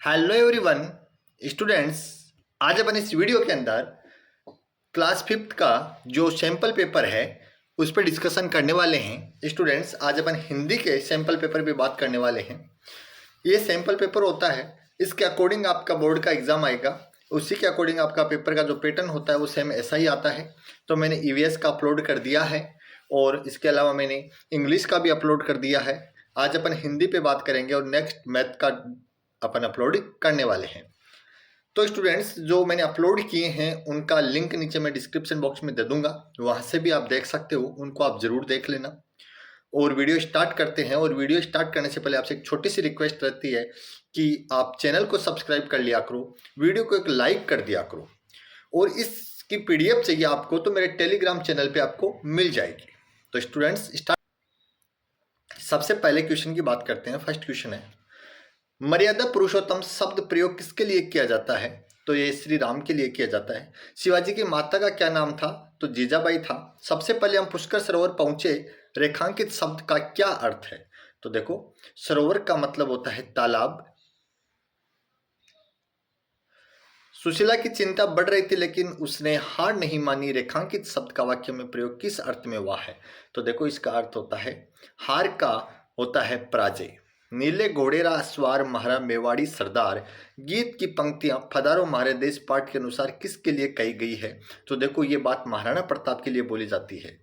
Hello everyone students. आज अपन इस video के अंदर क्लास फिफ्थ का जो सैम्पल पेपर है उस पर डिस्कशन करने वाले हैं। स्टूडेंट्स, आज अपन हिंदी के सैम्पल पेपर पे बात करने वाले हैं। ये सैम्पल पेपर होता है, इसके अकॉर्डिंग आपका बोर्ड का एग्ज़ाम आएगा, उसी के अकॉर्डिंग आपका पेपर का जो पैटर्न होता है वो सेम ऐसा ही आता है। तो मैंने ईवीएस का अपलोड कर दिया है और इसके अलावा मैंने इंग्लिश का भी अपलोड कर दिया है। आज अपन हिंदी पे बात करेंगे और नेक्स्ट मैथ का अपन अपलोड करने वाले हैं। तो स्टूडेंट्स, जो मैंने अपलोड किए हैं उनका लिंक नीचे मैं डिस्क्रिप्शन बॉक्स में दे दूंगा, वहां से भी आप देख सकते हो, उनको आप जरूर देख लेना। और वीडियो स्टार्ट करते हैं। और वीडियो स्टार्ट करने से पहले आपसे एक छोटी सी रिक्वेस्ट रहती है कि आप चैनल को सब्सक्राइब कर लिया करो, वीडियो को एक लाइक कर दिया करो, और इसकी पीडीएफ चाहिए आपको तो मेरे टेलीग्राम चैनल पे आपको मिल जाएगी। तो स्टूडेंट्स स्टार्ट। सबसे पहले क्वेश्चन की बात करते हैं। फर्स्ट क्वेश्चन है, मर्यादा पुरुषोत्तम शब्द प्रयोग किसके लिए किया जाता है? तो ये श्री राम के लिए किया जाता है। शिवाजी की माता का क्या नाम था? तो जीजाबाई था। सबसे पहले हम पुष्कर सरोवर पहुंचे, रेखांकित शब्द का क्या अर्थ है? तो देखो, सरोवर का मतलब होता है तालाब। सुशीला की चिंता बढ़ रही थी लेकिन उसने हार नहीं मानी, रेखांकित शब्द का वाक्य में प्रयोग किस अर्थ में हुआ है? तो देखो, इसका अर्थ होता है, हार का होता है पराजय। नीले घोड़ेरा सवार महारा मेवाड़ी सरदार, गीत की पंक्तियां पधारो महारे देश पाठ के अनुसार किसके लिए कही गई है? तो देखो, ये बात महाराणा प्रताप के लिए बोली जाती है।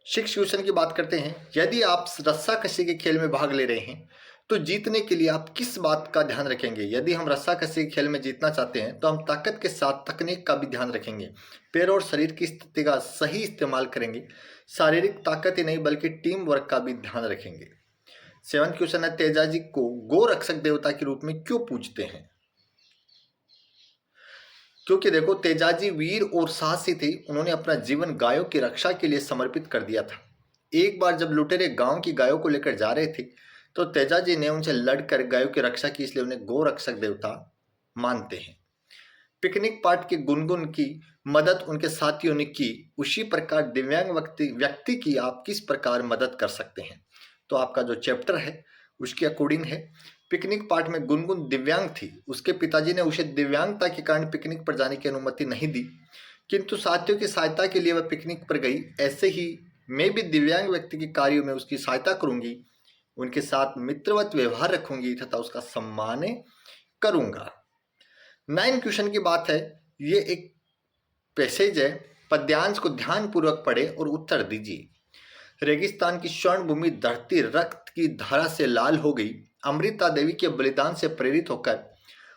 सिक्स क्वेश्चन की बात करते हैं। यदि आप रस्साकशी के खेल में भाग ले रहे हैं तो जीतने के लिए आप किस बात का ध्यान रखेंगे? यदि हम रस्साकशी के खेल में जीतना चाहते हैं तो हम ताकत के साथ तकनीक का भी ध्यान रखेंगे, पैर और शरीर की स्थिति का सही इस्तेमाल करेंगे, शारीरिक ताकत ही नहीं बल्कि टीम वर्क का भी ध्यान रखेंगे। सेवंथ क्वेश्चन है, तेजाजी को गो रक्षक देवता के रूप में क्यों पूजते हैं? क्योंकि देखो, तेजाजी वीर और साहसी थे, उन्होंने अपना जीवन गायों की रक्षा के लिए समर्पित कर दिया था। एक बार जब लुटेरे गांव की गायों को लेकर जा रहे थे तो तेजाजी ने उनसे लड़कर गायों की रक्षा की, इसलिए उन्हें गौ रक्षक देवता मानते हैं। पिकनिक पार्ट के गुनगुन की मदद उनके साथियों ने की, उसी प्रकार दिव्यांग व्यक्ति की आप किस प्रकार मदद कर सकते हैं? तो आपका जो चैप्टर है उसके अकॉर्डिंग है। पिकनिक पार्ट में गुनगुन दिव्यांग थी, उसके पिताजी ने उसे दिव्यांगता के कारण पिकनिक पर जाने की अनुमति नहीं दी, किंतु साथियों की सहायता के लिए वह पिकनिक पर गई। ऐसे ही मैं भी दिव्यांग व्यक्ति के कार्यों में उसकी सहायता करूंगी, उनके साथ मित्रवत व्यवहार रखूंगी तथा उसका सम्मान करूंगा। 9 क्वेश्चन की बात है, ये एक पैसेज है, पद्यांश को ध्यानपूर्वक पढ़े और उत्तर दीजिए। रेगिस्तान की स्वर्ण भूमि धरती रक्त की धारा से लाल हो गई। अमृता देवी के बलिदान से प्रेरित होकर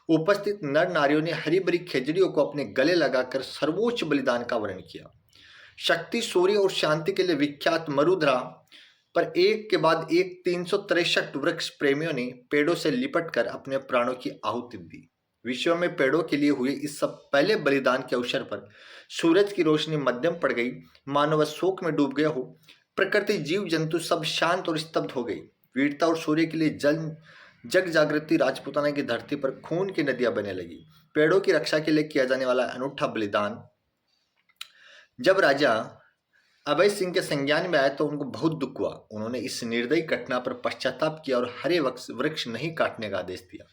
उपस्थित नर नारियों ने हरी भरी खेजड़ियों को अपने गले लगाकर सर्वोच्च बलिदान का वर्णन किया। शक्ति, सूर्य और शांति के लिए विख्यात मरुधरा पर एक के बाद एक 363 वृक्ष प्रेमियों ने पेड़ों से लिपटकर अपने प्राणों की आहुति दी। विश्व में पेड़ों के लिए हुए इस सब पहले बलिदान के अवसर पर सूरज की रोशनी मध्यम पड़ गई, मानव शोक में डूब गया हो। प्रकृति, जीव जंतु सब शांत और स्तब्ध हो गई। वीरता और सूर्य के लिए जग जागृति राजपूताना की धरती पर खून की नदियां बहने लगी। पेड़ों की रक्षा के लिए किया जाने वाला अनूठा बलिदान जब राजा अभय सिंह के संज्ञान में आया तो उनको बहुत दुख हुआ। उन्होंने इस निर्दयी घटना पर पश्चाताप किया और हरे वृक्ष नहीं काटने का आदेश दिया।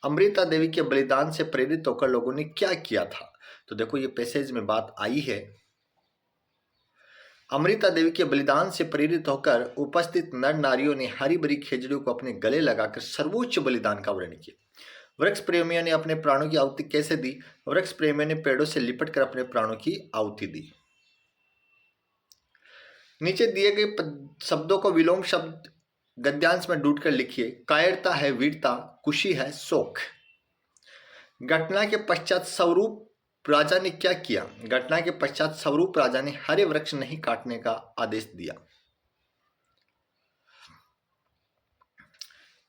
अमृता देवी के बलिदान से प्रेरित होकर लोगों ने क्या किया था? तो देखो, ये पैसेज में बात आई है। अमृता देवी के बलिदान से प्रेरित होकर उपस्थित नर नारियों ने हरी भरी खेजड़ियों को अपने गले लगाकर सर्वोच्च बलिदान का वर्णन किया। वृक्ष प्रेमियों ने अपने प्राणों की आहुति कैसे दी? वृक्ष प्रेमियों ने पेड़ों से लिपटकर अपने प्राणों की आहुति दी। नीचे दिए गए शब्दों को विलोम शब्द गद्यांश में ढूंढकर लिखिए। कायरता है वीरता, खुशी है शोक। घटना के पश्चात स्वरूप राजा ने क्या किया? घटना के पश्चात स्वरूप राजा ने हरे वृक्ष नहीं काटने का आदेश दिया।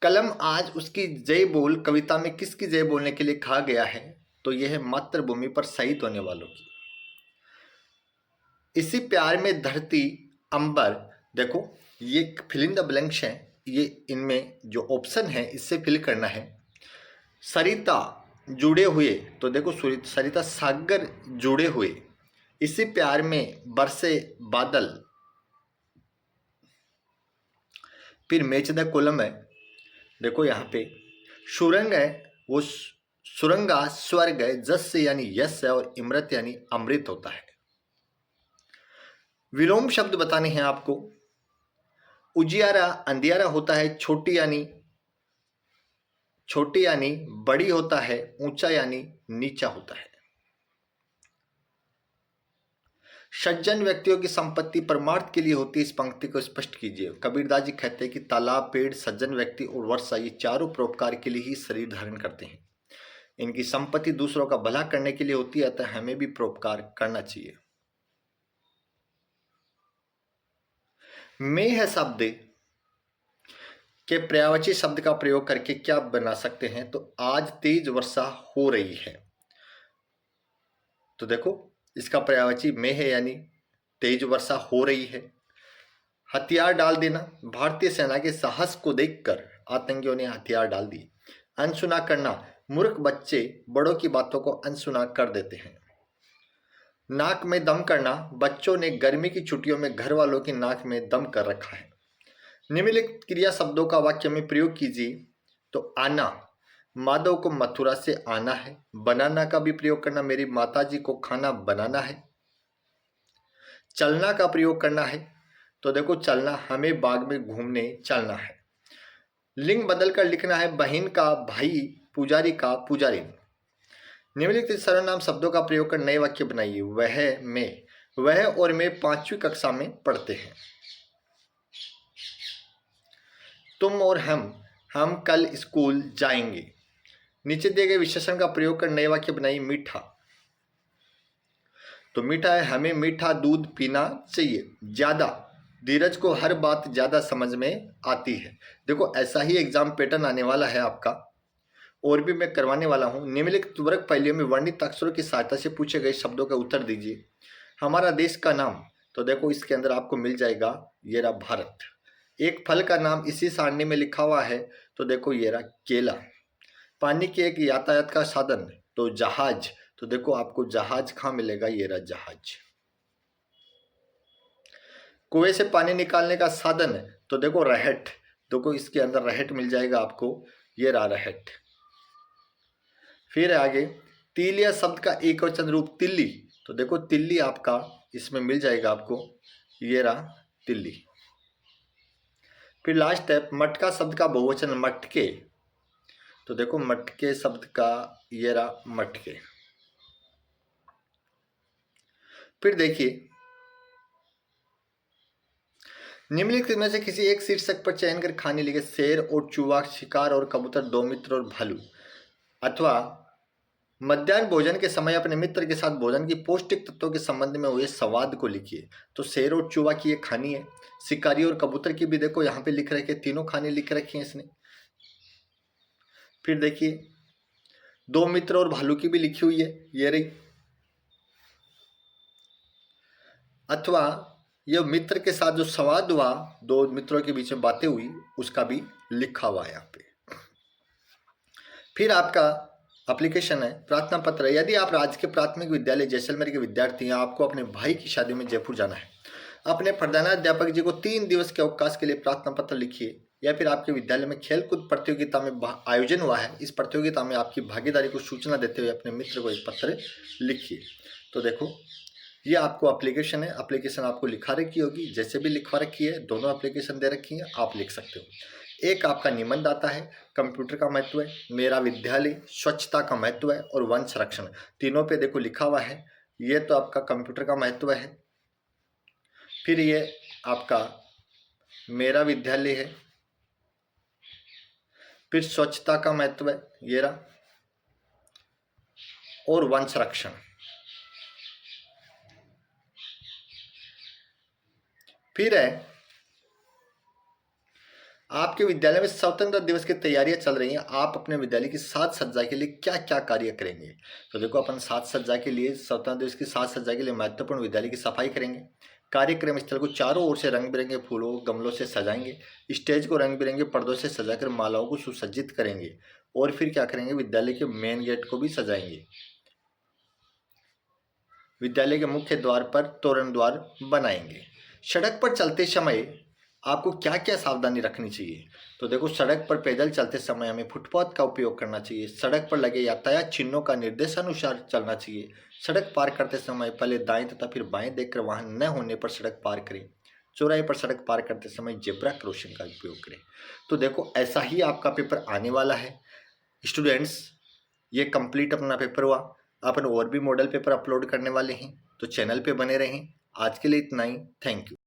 कलम आज उसकी जय बोल कविता में किसकी जय बोलने के लिए कहा गया है? तो यह है मातृभूमि पर शहीद होने वालों की। इसी प्यार में धरती अंबर, देखो ये फिल इन द ब्लैंक्स है, ये इनमें जो ऑप्शन है इससे फिल करना है। सरिता जुड़े हुए, तो देखो सरिता सागर जुड़े हुए। इसी प्यार में बरसे बादल। फिर मैच द कॉलम है, देखो यहाँ पे सुरंग है, वो सुरंगा स्वर्ग है, जस यानी यश है, और इमृत यानी अमृत होता है। विलोम शब्द बताने हैं आपको। उजियारा अंधियारा होता है, छोटी यानी बड़ी होता है, ऊंचा यानी नीचा होता है। सज्जन व्यक्तियों की संपत्ति परमार्थ के लिए होती है, इस पंक्ति को स्पष्ट कीजिए। कबीरदास जी कहते हैं कि तालाब, पेड़, सज्जन व्यक्ति और वर्षा ये चारों परोपकार के लिए ही शरीर धारण करते हैं। इनकी संपत्ति दूसरों का भला करने के लिए होती है, अतः हमें भी परोपकार करना चाहिए। मेह शब्द के पर्यायवाची शब्द का प्रयोग करके क्या बना सकते हैं? तो आज तेज वर्षा हो रही है। तो देखो इसका पर्यायवाची मेह यानी तेज वर्षा हो रही है। हथियार डाल देना, भारतीय सेना के साहस को देखकर आतंकियों ने हथियार डाल दिए। अनसुना करना, मूर्ख बच्चे बड़ों की बातों को अनसुना कर देते हैं। नाक में दम करना, बच्चों ने गर्मी की छुट्टियों में घर वालों की नाक में दम कर रखा है। निम्नलिखित क्रिया शब्दों का वाक्य में प्रयोग कीजिए। तो आना, माधव को मथुरा से आना है। बनाना का भी प्रयोग करना, मेरी माताजी को खाना बनाना है। चलना का प्रयोग करना है, तो देखो चलना, हमें बाग में घूमने चलना है। लिंग बदलकर लिखना है, बहन का भाई, पुजारी का पुजारी। निम्नलिखित सर्वनाम शब्दों का प्रयोग कर नए वाक्य बनाइए। वह और मैं 5वीं कक्षा में पढ़ते हैं। तुम और हम कल स्कूल जाएंगे। नीचे दिए गए विशेषण का प्रयोग कर नए वाक्य बनाइए। मीठा, तो मीठा है, हमें मीठा दूध पीना चाहिए। ज्यादा, धीरज को हर बात ज्यादा समझ में आती है। देखो ऐसा ही एग्जाम पैटर्न आने वाला है आपका, और भी मैं करवाने वाला हूं। निम्नलिखित वर्ग पहेलियों में वर्णित अक्षरों की सहायता से पूछे गए शब्दों का उत्तर दीजिए। हमारा देश का नाम, तो देखो इसके अंदर आपको मिल जाएगा ये रहा भारत। एक फल का नाम इसी सारणी में लिखा हुआ है, तो देखो ये रहा केला। पानी के एक यातायात का साधन, तो जहाज, तो देखो आपको जहाज कहाँ मिलेगा, ये रहा जहाज। कुएं से पानी निकालने का साधन, तो देखो रहट, देखो इसके अंदर रहट मिल जाएगा आपको, ये रहा रहट। फिर आगे तीलिया शब्द का एक वचन रूप तिल्ली, तो देखो तिल्ली आपका इसमें मिल जाएगा आपको, ये रहा तिल्ली। फिर लास्ट है मटका शब्द का बहुवचन मटके, तो देखो मटके शब्द का ये रहा मटके। फिर देखिए निम्नलिखित में से किसी एक शीर्षक पर चयन कर खाने लिखे। शेर और चूहा, शिकार और कबूतर, दो मित्र और भालू। अथवा मध्याह्न भोजन के समय अपने मित्र के साथ भोजन की पौष्टिक तत्वों के संबंध में हुए संवाद को लिखिए। तो शेर और चूहा की ये कहानी है। शिकारी और कबूतर की भी देखो यहाँ पे लिख रखे, तीनों कहानी लिख रखी है इसने। फिर देखिए दो मित्र और भालू की भी लिखी हुई है, ये रही। अथवा यह मित्र के साथ जो संवाद हुआ, दो मित्रों के बीच में बातें हुई, उसका भी लिखा हुआ है यहाँ पे। फिर आपका एप्लीकेशन है प्रार्थना पत्र। यदि आप राजकीय प्राथमिक विद्यालय जैसलमेर के विद्यार्थी हैं, आपको अपने भाई की शादी में जयपुर जाना है, अपने प्रधानाध्यापक जी को 3 दिवस के अवकाश के लिए प्रार्थना पत्र लिखिए। या फिर आपके विद्यालय में खेलकूद प्रतियोगिता में आयोजन हुआ है, इस प्रतियोगिता में आपकी भागीदारी को सूचना देते हुए अपने मित्र को एक पत्र लिखिए। तो देखो ये आपको एप्लीकेशन है, एप्लीकेशन आपको लिखा रखी होगी, जैसे भी लिखवा रखी है, दोनों एप्लीकेशन दे रखी है, आप लिख सकते हो। एक आपका निबंध आता है, कंप्यूटर का महत्व है, मेरा विद्यालय, स्वच्छता का महत्व है और वन संरक्षण, तीनों पे देखो लिखा हुआ है। ये तो आपका कंप्यूटर का महत्व है। फिर ये आपका मेरा विद्यालय है, फिर स्वच्छता का महत्व है ये रहा, और वन संरक्षण। फिर है आपके विद्यालय में स्वतंत्रता दिवस की तैयारियां चल रही हैं, आप अपने विद्यालय की साज सज्जा के लिए क्या क्या कार्य करेंगे। तो देखो अपन साज सज्जा के लिए, स्वतंत्रता दिवस की साज सज्जा के लिए महत्वपूर्ण विद्यालय की सफाई करेंगे। कार्यक्रम स्थल को चारों ओर से रंग बिरंगे फूलों गमलों से सजाएंगे। स्टेज को रंग बिरंगे पर्दों से सजाकर मालाओं को सुसज्जित करेंगे। और फिर क्या करेंगे, विद्यालय के मेन गेट को भी सजाएंगे। विद्यालय के मुख्य द्वार पर तोरण द्वार बनाएंगे। सड़क पर चलते समय आपको क्या क्या सावधानी रखनी चाहिए। तो देखो, सड़क पर पैदल चलते समय हमें फुटपाथ का उपयोग करना चाहिए। सड़क पर लगे यातायात चिन्हों का निर्देशानुसार चलना चाहिए। सड़क पार करते समय पहले दाएं तथा फिर बाएं देखकर वाहन न होने पर सड़क पार करें। चौराहे पर सड़क पार करते समय जेब्रा क्रॉसिंग का उपयोग करें। तो देखो, ऐसा ही आपका पेपर आने वाला है स्टूडेंट्स। ये कंप्लीट अपना पेपर हुआ। अपन और भी मॉडल पेपर अपलोड करने वाले हैं, तो चैनल पे बने रहें। आज के लिए इतना ही। Thank you.